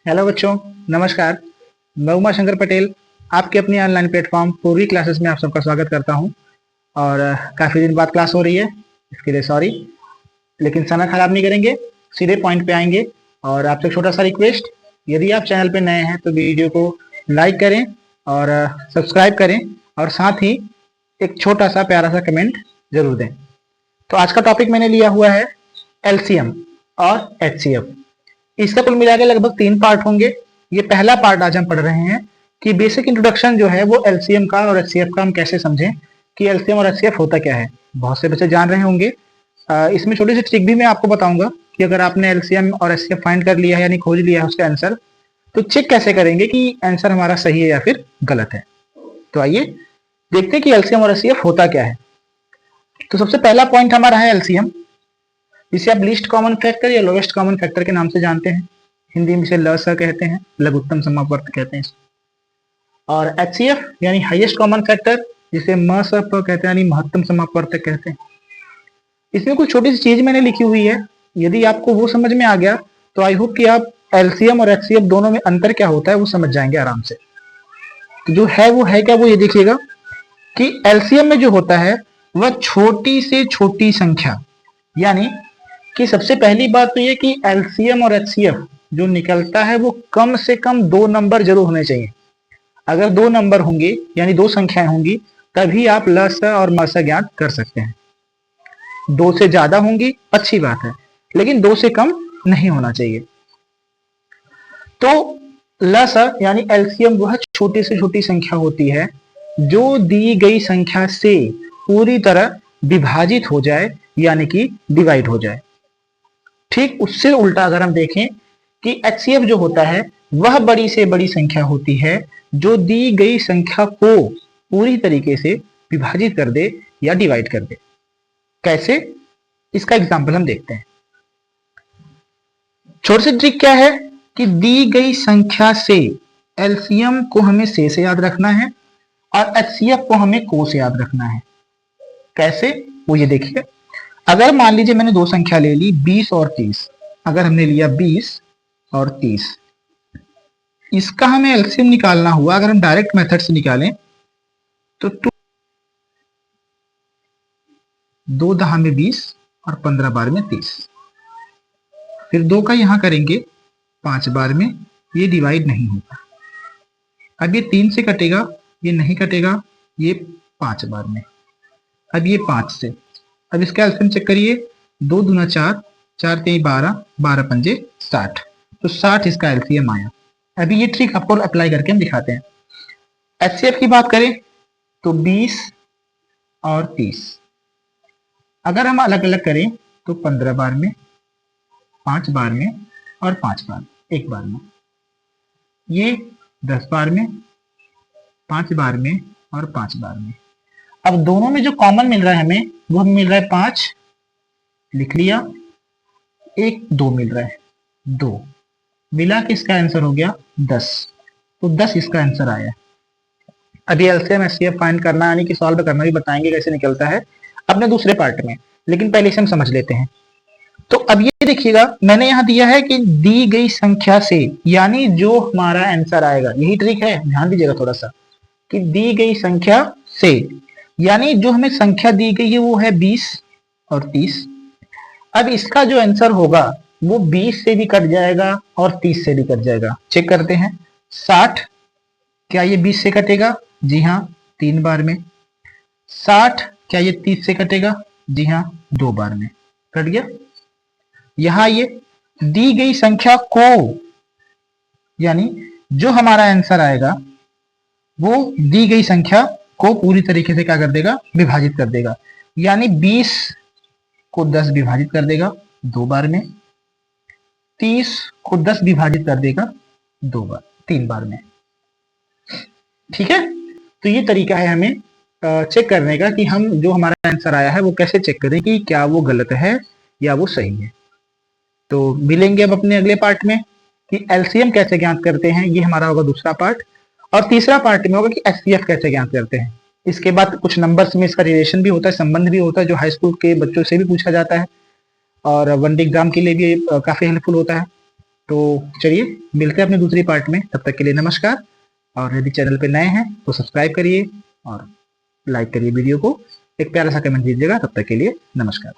Hello बच्चों, नमस्कार। मैं उमा शंकर पटेल आपके अपनी ऑनलाइन प्लेटफॉर्म पूर्वी क्लासेस में आप सबका स्वागत करता हूं। और काफ़ी दिन बाद क्लास हो रही है, इसके लिए सॉरी, लेकिन समय खराब नहीं करेंगे, सीधे पॉइंट पे आएंगे। और आपसे छोटा सा रिक्वेस्ट, यदि आप चैनल पे नए हैं तो वीडियो को लाइक करें और सब्सक्राइब करें, और साथ ही एक छोटा सा प्यारा सा कमेंट जरूर दें। तो आज का टॉपिक मैंने लिया हुआ है एलसीएम और एचसीएफ। इसका कुल मिला के लगभग 3 पार्ट होंगे। ये पहला पार्ट आज हम पढ़ रहे हैं कि बेसिक इंट्रोडक्शन जो है वो एलसीएम का और एचसीएफ का हम कैसे समझें कि एलसीएम और एचसीएफ होता क्या है। बहुत से बच्चे जान रहे होंगे। इसमें छोटी सी ट्रिक भी मैं आपको बताऊंगा कि अगर आपने एलसीएम और एचसीएफ फाइंड कर लिया है यानी खोज लिया है उसका आंसर, तो चेक कैसे करेंगे कि आंसर हमारा सही है या फिर गलत है। तो आइए देखते हैं कि एलसीएम और एचसीएफ होता क्या है। तो सबसे पहला पॉइंट हमारा है एलसीएम, जिसे आप लीस्ट कॉमन फैक्टर या लोवेस्ट कॉमन फैक्टर के नाम से जानते हैं। हिंदी में इसे ल स कहते हैं, लघुत्तम समापवर्त कहते हैं। और एचसीएफ यानी हाईएस्ट कॉमन फैक्टर, जिसे म स प कहते हैं यानी महत्तम समापवर्त कहते हैं। इसमें कुछ छोटी सी चीज मैंने लिखी हुई है, यदि आपको वो समझ में आ गया तो आई होप कि आप एलसीएम और एचसीएफ दोनों में अंतर क्या होता है वो समझ जाएंगे आराम से। तो जो है वो है क्या, वो ये देखिएगा कि एलसीएम में जो होता है वह छोटी से छोटी संख्या, यानी कि सबसे पहली बात तो ये कि एलसीएम और एचसीएफ जो निकलता है वो कम से कम 2 नंबर जरूर होने चाहिए। अगर 2 नंबर होंगे यानी 2 संख्याएं होंगी तभी आप ल स और म स ज्ञात कर सकते हैं। 2 से ज्यादा होंगी अच्छी बात है, लेकिन 2 से कम नहीं होना चाहिए। तो ल स यानी एलसीएम वह छोटी से छोटी संख्या होती है जो दी गई संख्या से पूरी तरह विभाजित हो जाए, यानी कि डिवाइड हो जाए। ठीक उससे उल्टा अगर हम देखें कि एचसीएफ जो होता है वह बड़ी से बड़ी संख्या होती है जो दी गई संख्या को पूरी तरीके से विभाजित कर दे या डिवाइड कर दे। कैसे, इसका एग्जांपल हम देखते हैं। छोटी सी ट्रिक क्या है कि दी गई संख्या से एलसीएम को हमें से याद रखना है और एचसीएफ को हमें को से याद रखना है। कैसे, वो ये देखिए। अगर मान लीजिए मैंने 2 संख्या ले ली 20 और 30, अगर हमने लिया 20 और 30, इसका हमें एलसीएम निकालना हुआ। अगर हम डायरेक्ट मेथड से निकालें तो 2 दहा में 20 और 15 बार में 30, फिर 2 का यहां करेंगे 5 बार में, ये डिवाइड नहीं होगा। अब ये 3 से कटेगा, ये नहीं कटेगा, ये 5 बार में, अब ये 5 से। अब इसका एलसीएम चेक करिए, 2 दूना 4, 4 3 12, 12 पंजे 60, तो 60 इसका एलसीएम आया। अभी ये ट्रिक आपको अप्लाई करके हम दिखाते हैं। एचसीएफ की बात करें तो 20 और 30, अगर हम अलग अलग करें तो 15 बार में, 5 बार में और 5 बार, एक बार में, ये 10 बार में, 5 बार में और 5 बार में। अब दोनों में जो कॉमन मिल रहा है हमें वो हमें मिल रहा है 5, लिख लिया, 1 2 मिल रहा है, 2 मिला के इसका आंसर हो गया 10, तो 10 इसका आंसर आया। अभी एलसीएम एचसीएफ फाइंड करना यानी कि सॉल्व करना भी बताएंगे कैसे निकलता है अपने दूसरे पार्ट में, लेकिन पहले से हम समझ लेते हैं। तो अब ये देखिएगा, मैंने यहां दिया है कि दी गई संख्या से, यानी जो हमारा आंसर आएगा, यही ट्रिक है, ध्यान दीजिएगा थोड़ा सा, कि दी गई संख्या से, यानी जो हमें संख्या दी गई है वो है 20 और 30। अब इसका जो आंसर होगा वो 20 से भी कट जाएगा और 30 से भी कट जाएगा। चेक करते हैं। 60, क्या ये 20 से कटेगा? जी हाँ, 3 बार में। 60, क्या ये 30 से कटेगा? जी हाँ, 2 बार में कट गया। यहां ये दी गई संख्या को, यानी जो हमारा आंसर आएगा वो दी गई संख्या को पूरी तरीके से क्या कर देगा? विभाजित कर देगा। यानी 20 को 10 विभाजित कर देगा 2 बार में, 30 को 10 विभाजित कर देगा 3 बार में। ठीक है, तो ये तरीका है हमें चेक करने का कि हम जो हमारा आंसर आया है वो कैसे चेक करें कि क्या वो गलत है या वो सही है। तो मिलेंगे अब अपने अगले पार्ट में कि एलसीएम कैसे ज्ञात करते हैं, ये हमारा होगा दूसरा पार्ट। और तीसरा पार्ट में होगा कि एचसीएफ कैसे ज्ञात करते हैं। इसके बाद कुछ नंबर्स में इसका रिलेशन भी होता है, संबंध भी होता है, जो हाई स्कूल के बच्चों से भी पूछा जाता है और वन डे एग्जाम के लिए भी काफी हेल्पफुल होता है। तो चलिए मिलते हैं अपने दूसरी पार्ट में, तब तक के लिए नमस्कार। और यदि चैनल पे नए हैं तो सब्सक्राइब करिए और लाइक करिए वीडियो को, एक प्यारा सा कमेंट दीजिएगा। तब तक के लिए नमस्कार।